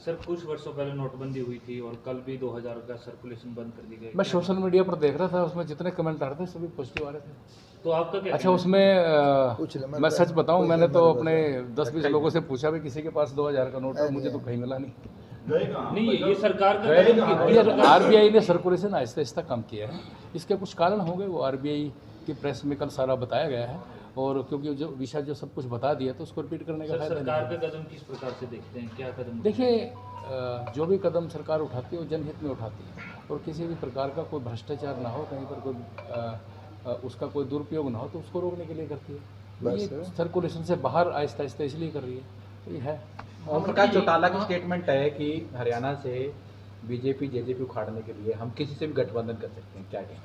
Sir कुछ वर्षों पहले नोटबंदी हुई थी और कल भी 2000 का सर्कुलेशन बंद कर दी गई। मैं सोशल मीडिया पर देख रहा था, उसमें जितने कमेंट आ रहे थे सभी पॉजिटिव आ रहे थे। तो आपका क्या अच्छा, उसमें मैं सच बताऊं, मैंने तो अपने 10-20 लोगों से पूछा भी किसी के पास 2000 का नोट है, मुझे तो कहीं मिला नहीं। नहीं, ये सरकार का ये आरबीआई ने सर्कुलेशन आहिस्ता आहिस्ता कम किया है। इसके कुछ कारण होंगे, वो आरबीआई की प्रेस में कल सारा बताया गया है, और क्योंकि जो विषय जो सब कुछ बता दिया तो उसको रिपीट करने का सर फायदा सरकार नहीं है। का कदम किस प्रकार से देखते हैं, क्या कदम? देखिए, जो भी कदम सरकार उठाती है वो जनहित में उठाती है, और किसी भी प्रकार का कोई भ्रष्टाचार ना हो, कहीं पर कोई उसका कोई दुरुपयोग ना हो, तो उसको रोकने के लिए करती है। तो ये सर्कुलेशन से बाहर आहिस्ता आहिस्ता इसलिए कर रही है, तो ये है। ओम प्रकाश चौटाला की स्टेटमेंट है कि हरियाणा से बीजेपी जेजेपी उखाड़ने के लिए हम किसी से भी गठबंधन कर सकते हैं, क्या कहें?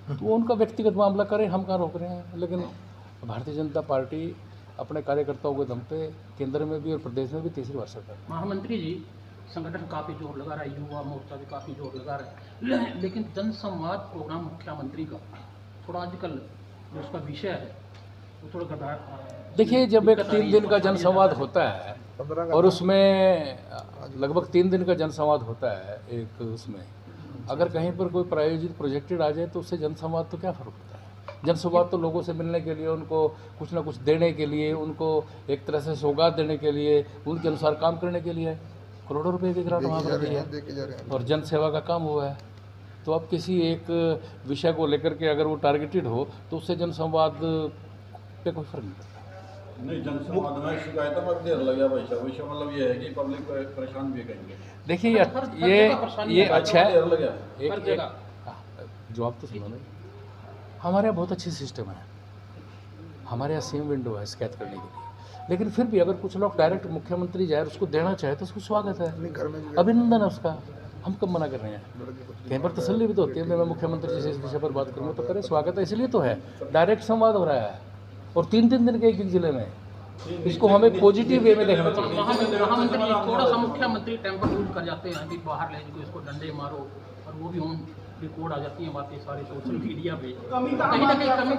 तो वो उनका व्यक्तिगत मामला करें, हम कहाँ रोक रहे हैं। लेकिन भारतीय जनता पार्टी अपने कार्यकर्ताओं के दम पे केंद्र में भी और प्रदेश में भी तीसरी बार सरकार। महामंत्री जी, संगठन काफ़ी जोर लगा रहा है, युवा मोर्चा भी काफ़ी जोर लगा रहा है, लेकिन जनसंवाद प्रोग्राम मुख्यमंत्री का थोड़ा आजकल जो उसका विषय है वो थोड़ा गड़ा। देखिए, जब एक 3 दिन का जनसंवाद होता है और उसमें लगभग 3 दिन का जनसंवाद होता है, एक उसमें अगर कहीं पर कोई प्रायोजित प्रोजेक्टेड आ जाए तो उससे जनसंवाद तो क्या फ़र्क होता है। जनसंवाद तो लोगों से मिलने के लिए, उनको कुछ ना कुछ देने के लिए, उनको एक तरह से सौगात देने के लिए, उनके अनुसार काम करने के लिए। करोड़ों रुपए की ग्रांट वहाँ पर दी है और जन सेवा का काम हुआ है। तो अब किसी एक विषय को लेकर के अगर वो टारगेटेड हो तो उससे जनसंवाद पे कोई फर्क नहीं पड़ता। नहीं, जनसंवाद में शिकायतों में देर लग गया वैसा मतलब ये है कि पब्लिक परेशान भी करेंगे। देखिए, ये अच्छा है। जवाब तो सुनो ना, हमारे यहाँ बहुत अच्छी सिस्टम है, हमारे यहाँ सेम विंडो है शिकायत करने के लिए। लेकिन फिर भी अगर कुछ लोग डायरेक्ट मुख्यमंत्री जाए उसको देना चाहे तो उसको स्वागत है, अभिनंदन है उसका। हम कब मना कर रहे हैं? कहीं पर तसल्ली भी तो होती है, मैं मुख्यमंत्री से इस विषय पर बात करूँगा तो करें, स्वागत है, इसलिए तो है। डायरेक्ट संवाद हो रहा है और 3-3 दिन के एक जिले में, इसको हमें पॉजिटिव वे में देखना चाहिए। महामंत्री जी, थोड़ा सा मुख्यमंत्री टेम्पर यूज कर जाते हैं कि बाहर ले जाओ, इसको डंडे मारो, और वो भी ऑन रिकॉर्ड आ जाती हैं बातें सारी सोशल मीडिया पे। कहीं ना कहीं कमी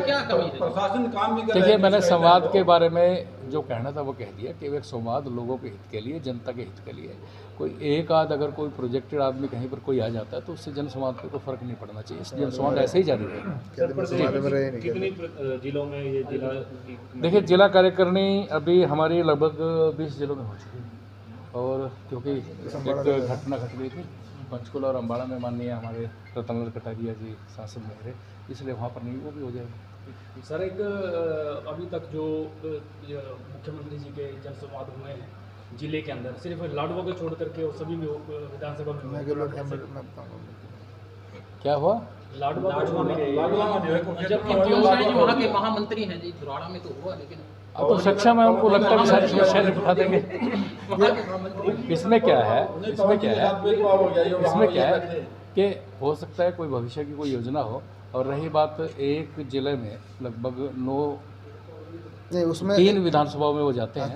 क्या कमी है? प्रशासन काम भी कर रहा है। देखिए, मैंने संवाद के बारे में जो कहना था वो कह दिया कि एक संवाद लोगों के हित के लिए, जनता के हित के लिए। कोई एक आध अगर कोई प्रोजेक्टेड आदमी कहीं पर कोई आ जाता है तो उससे जनसंवाद पे कोई फर्क नहीं पड़ना चाहिए। इस जनसंवाद ऐसे ही जारी रहेगा। कितनी जिलों में ये जिला? देखिए, जिला कार्यकारिणी अभी हमारी लगभग 20 जिलों में हो चुकी है, और क्योंकि एक घटना घट गई थी पंचकुला और अम्बाड़ा में, माननीय हमारे रतनलाल कटारिया जी सांसद में रहे, इसलिए वहाँ पर नहीं, वो भी हो जाएगा। सर, एक अभी तक जो मुख्यमंत्री जी के जनसंवाद हुए हैं जिले के अंदर, सिर्फ लाडवा को छोड़ करके और सभी विधानसभा में क्या हुआ? लाडवा को छोड़ के जबकि वहाँ के महामंत्री हैं जी, धुराड़ा में तो हुआ, लेकिन अब तो सक्षम है, उनको लगता है सारी समस्या निपटा देंगे। इसमें क्या है कि हो सकता है कोई भविष्य की कोई योजना हो, और रही बात एक जिले में लगभग 3 विधानसभाओं में वो जाते हैं,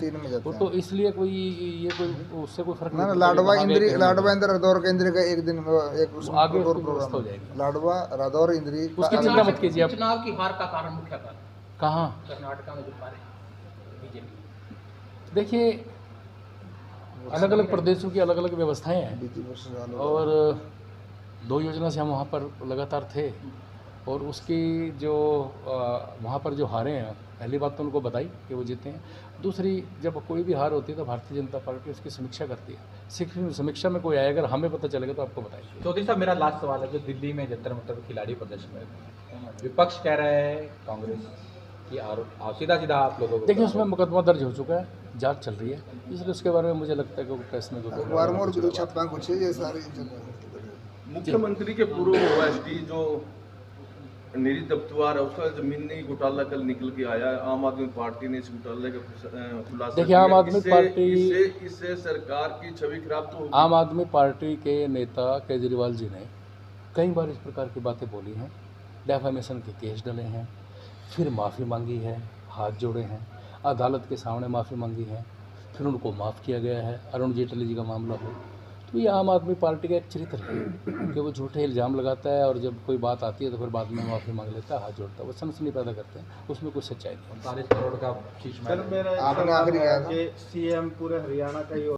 तो इसलिए कोई ये कोई उससे कोई फर्क नहीं। लाडवा इंद्र रादौर केंद्र का एक दिन एक आगे व्यवस्था हो जाएगी। लाडवा रादौर इंद्री उसकी चिंता मत कीजिए। आप चुनाव की हार का कारण, मुख्य कारण कहाँ? कर्नाटका में जो हारे बीजेपी। देखिए, अलग अलग प्रदेशों की अलग अलग व्यवस्थाएं हैं, और 2 योजना से हम वहाँ पर लगातार थे, और उसकी जो वहाँ पर जो हारे हैं, पहली बात तो उनको बताई कि वो जीते हैं। दूसरी, जब कोई भी हार होती है तो भारतीय जनता पार्टी उसकी समीक्षा करती है। समीक्षा में कोई आए, अगर हमें पता चलेगा तो आपको बताएंगे। चौधरी साहब, मेरा लास्ट सवाल है, जो दिल्ली में जंतर मंतर खिलाड़ी प्रदर्शन में विपक्ष कह रहा है कांग्रेस की आरोप, सीधा सीधा आप लोगों को देखिए, उसमें मुकदमा दर्ज हो चुका है, जांच चल रही है, इसलिए उसके बारे में मुझे लगता है कि प्रेस में मुख्यमंत्री के पूर्व ओएसडी जो नीरज दफ्तुआर है, उसका जमीनी घोटाला कल निकल के आया। आम आदमी पार्टी ने इस घोटाले का खुलासा देखिए, आम आदमी पार्टी, इससे सरकार की छवि खराब तो होगी। आम आदमी पार्टी के नेता केजरीवाल जी ने कई बार इस प्रकार की बातें बोली हैं, डेफेमेशन के केस डले हैं, फिर माफ़ी मांगी है, हाथ जोड़े हैं, अदालत के सामने माफ़ी मांगी है, फिर उनको माफ़ किया गया है। अरुण जेटली जी का मामला हो तो ये आम आदमी पार्टी का एक चरित्र है कि वो झूठे इल्ज़ाम लगाता है और जब कोई बात आती है तो फिर बाद में माफ़ी मांग लेता है, हाथ जोड़ता है। वो सनसनी पैदा करते हैं, उसमें कुछ सच्चाई नहीं। 39 करोड़ का शीश महल है। आपने आखिरी कहा था सीएम पूरे हरियाणा का ही